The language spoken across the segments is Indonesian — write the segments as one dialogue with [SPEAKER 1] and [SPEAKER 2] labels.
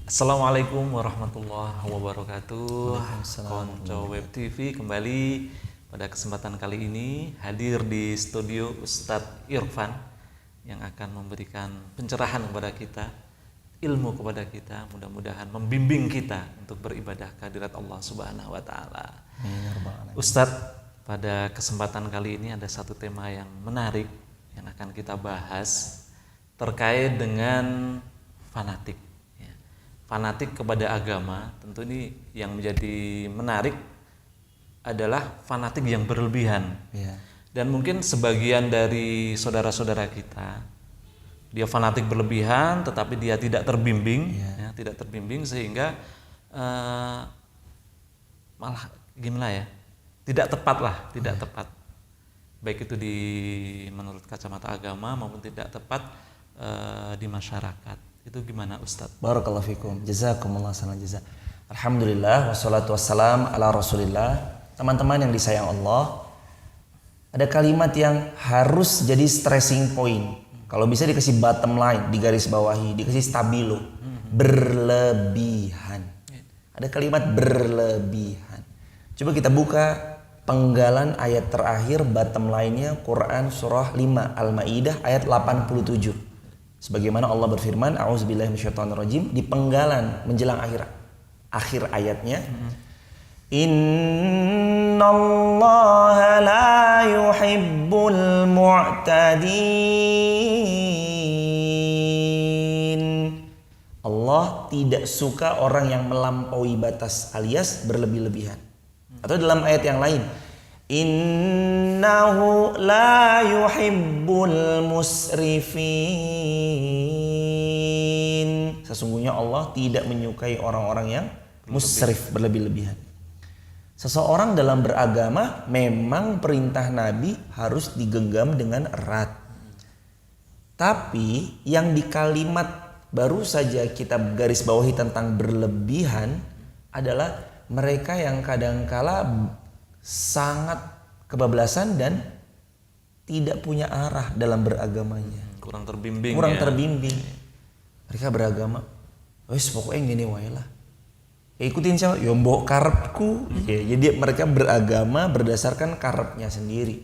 [SPEAKER 1] Assalamualaikum warahmatullahi wabarakatuh.
[SPEAKER 2] Waalaikumsalam.
[SPEAKER 1] Konco Web TV kembali pada kesempatan kali ini hadir di studio Ustadz Irfan yang akan memberikan pencerahan kepada kita, ilmu kepada kita, mudah-mudahan membimbing kita untuk beribadah kehadirat Allah Subhanahu wa taala. Ustadz, pada kesempatan kali ini ada satu tema yang menarik yang akan kita bahas terkait dengan fanatik. Fanatik kepada agama, tentu ini yang menjadi menarik adalah fanatik yang berlebihan.
[SPEAKER 2] Ya.
[SPEAKER 1] Dan mungkin sebagian dari saudara-saudara kita, dia fanatik berlebihan, tetapi dia tidak terbimbing, tidak terbimbing sehingga malah gimana ya, tidak tepat lah, tidak tepat. Baik itu menurut kacamata agama maupun tidak tepat di masyarakat. Itu gimana Ustadz?
[SPEAKER 2] Barakallahu fikum. Jazakumullah khairan jazak. Alhamdulillah wassalatu wassalam ala Rasulillah. Teman-teman yang disayang Allah, ada kalimat yang harus jadi stressing point. Kalau bisa dikasih bottom line, digaris bawahi, dikasih stabilo. Berlebihan. Ada kalimat berlebihan. Coba kita buka penggalan ayat terakhir bottom line-nya Quran surah 5 Al-Maidah ayat 87. Sebagaimana Allah berfirman, a'udzubillahi minasyaitonirrajim, di penggalan menjelang akhir ayatnya, innallaha la yuhibbul mu'tadin. Allah tidak suka orang yang melampaui batas alias berlebih-lebihan. Atau dalam ayat yang lain, innahu la yuhibbul musrifin. Sesungguhnya Allah tidak menyukai orang-orang yang musrif, berlebih-lebihan. Seseorang dalam beragama memang perintah Nabi harus digenggam dengan erat. Tapi yang di kalimat baru saja kita garis bawahi tentang berlebihan adalah mereka yang kadangkala sangat kebablasan dan tidak punya arah dalam beragamanya.
[SPEAKER 1] Kurang terbimbing.
[SPEAKER 2] Mereka beragama, wes pokoknya gini wae lah. Ikutin siapa? Ya mbok karepku. Jadi mereka beragama berdasarkan karepnya sendiri.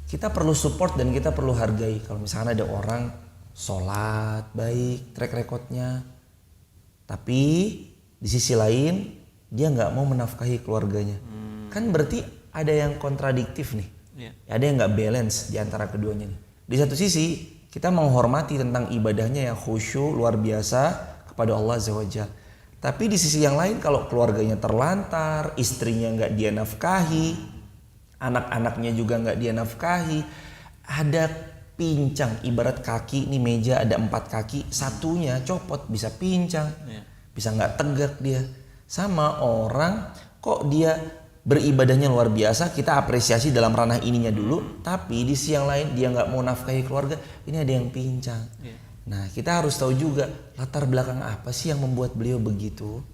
[SPEAKER 2] Kita perlu support dan kita perlu hargai. Kalau misalnya ada orang sholat baik, track recordnya, tapi di sisi lain dia nggak mau menafkahi keluarganya, kan berarti ada yang kontradiktif nih, ada yang nggak balance di antara keduanya nih. Di satu sisi kita menghormati tentang ibadahnya yang khusyuk luar biasa kepada Allah Azza wa Jalla, tapi di sisi yang lain kalau keluarganya terlantar, istrinya nggak dia nafkahi, anak-anaknya juga nggak dia nafkahi, ada pincang, ibarat kaki nih meja ada 4 kaki, satunya copot bisa pincang, bisa nggak tegak dia. Sama orang kok dia beribadahnya luar biasa, kita apresiasi dalam ranah ininya dulu, tapi di sisi yang lain dia nggak mau nafkahi keluarga, ini ada yang pincang. Nah kita harus tahu juga latar belakang apa sih yang membuat beliau begitu,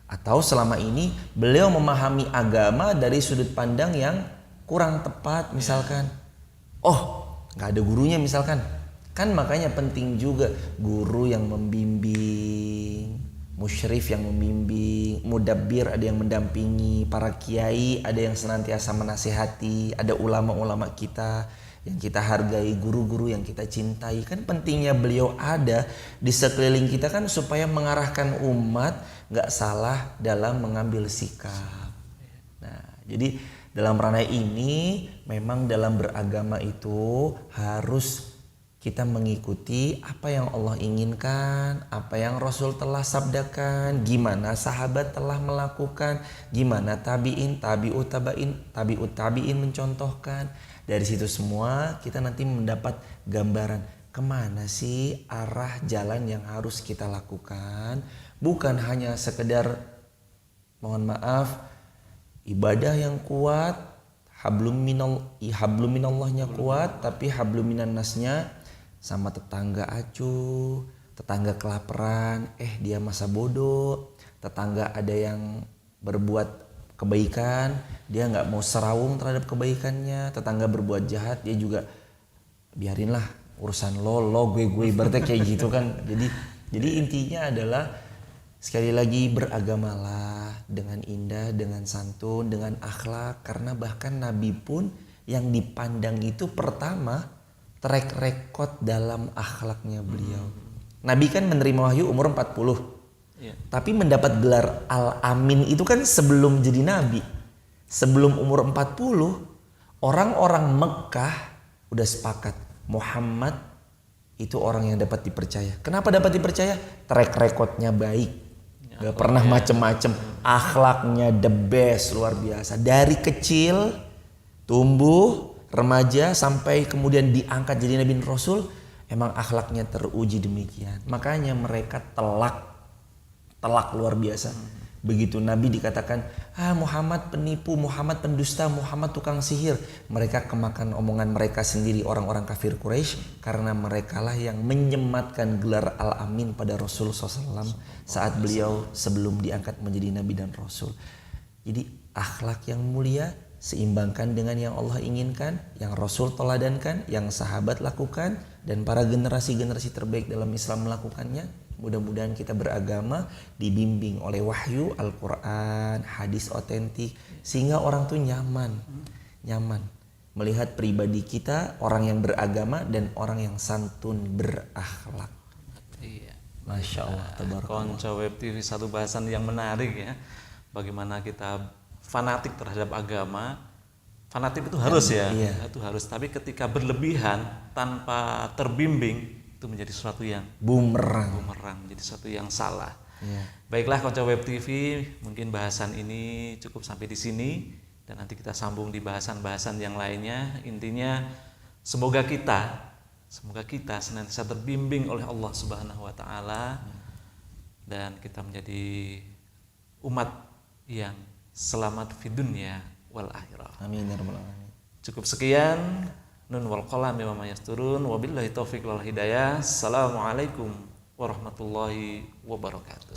[SPEAKER 2] atau selama ini beliau memahami agama dari sudut pandang yang kurang tepat misalkan. Oh nggak ada gurunya misalkan, kan makanya penting juga guru yang membimbing, musyrif yang membimbing, mudabbir ada yang mendampingi, para kiai ada yang senantiasa menasihati, ada ulama-ulama kita yang kita hargai, guru-guru yang kita cintai. Kan pentingnya beliau ada di sekeliling kita kan supaya mengarahkan umat gak salah dalam mengambil sikap. Nah jadi dalam ranah ini memang dalam beragama itu harus kita mengikuti apa yang Allah inginkan, apa yang Rasul telah sabdakan, gimana sahabat telah melakukan, gimana tabi'in, tabi'ut tabi'in mencontohkan. Dari situ semua kita nanti mendapat gambaran kemana sih arah jalan yang harus kita lakukan. Bukan hanya sekedar, mohon maaf, ibadah yang kuat, hablum minallahnya kuat, tapi hablum minan nasnya sama tetangga acuh, tetangga kelaparan, dia masa bodoh, tetangga ada yang berbuat kebaikan, dia nggak mau serawung terhadap kebaikannya, tetangga berbuat jahat, dia juga biarinlah urusan lo gue ibaratnya kayak gitu kan. Jadi Jadi intinya adalah sekali lagi beragamalah dengan indah, dengan santun, dengan akhlak. Karena bahkan Nabi pun yang dipandang itu pertama track record dalam akhlaknya beliau. Nabi kan menerima wahyu umur 40.
[SPEAKER 1] Iya.
[SPEAKER 2] Tapi mendapat gelar Al-Amin itu kan sebelum jadi Nabi. Sebelum umur 40, orang-orang Mekah udah sepakat Muhammad itu orang yang dapat dipercaya. Kenapa dapat dipercaya? Track recordnya baik. Gak pernah macem-macem. Akhlaknya the best, luar biasa. Dari kecil, tumbuh, remaja, sampai kemudian diangkat jadi Nabi dan Rasul. Emang akhlaknya teruji demikian. Makanya mereka telak luar biasa. Begitu Nabi dikatakan, Muhammad penipu, Muhammad pendusta, Muhammad tukang sihir. Mereka kemakan omongan mereka sendiri, orang-orang kafir Quraisy, karena merekalah yang menyematkan gelar Al-Amin pada Rasul SAW saat beliau sebelum diangkat menjadi Nabi dan Rasul. Jadi akhlak yang mulia seimbangkan dengan yang Allah inginkan, yang Rasul teladankan, yang sahabat lakukan, dan para generasi-generasi terbaik dalam Islam melakukannya. Mudah-mudahan kita beragama dibimbing oleh wahyu, Al-Quran, hadis otentik, sehingga orang tuh nyaman melihat pribadi kita, orang yang beragama dan orang yang santun berakhlak.
[SPEAKER 1] Iya.
[SPEAKER 2] Masya Allah, tabarakallah.
[SPEAKER 1] Konco Web TV, satu bahasan yang menarik ya. Bagaimana kita fanatik terhadap agama. Fanatik itu harus ya, itu harus. Tapi ketika berlebihan tanpa terbimbing, itu menjadi sesuatu yang bumerang, menjadi sesuatu yang salah. Baiklah Konco Web TV, mungkin bahasan ini cukup sampai di sini dan nanti kita sambung di bahasan-bahasan yang lainnya. Intinya semoga kita senantiasa terbimbing oleh Allah Subhanahu wa taala dan kita menjadi umat yang selamat fi dunya wal akhirah.
[SPEAKER 2] Amin ya rabbal alamin.
[SPEAKER 1] Cukup sekian. Nun wal qalam mimma yasturun, wabillahi taufiq wal hidayah. Assalamualaikum warahmatullahi wabarakatuh.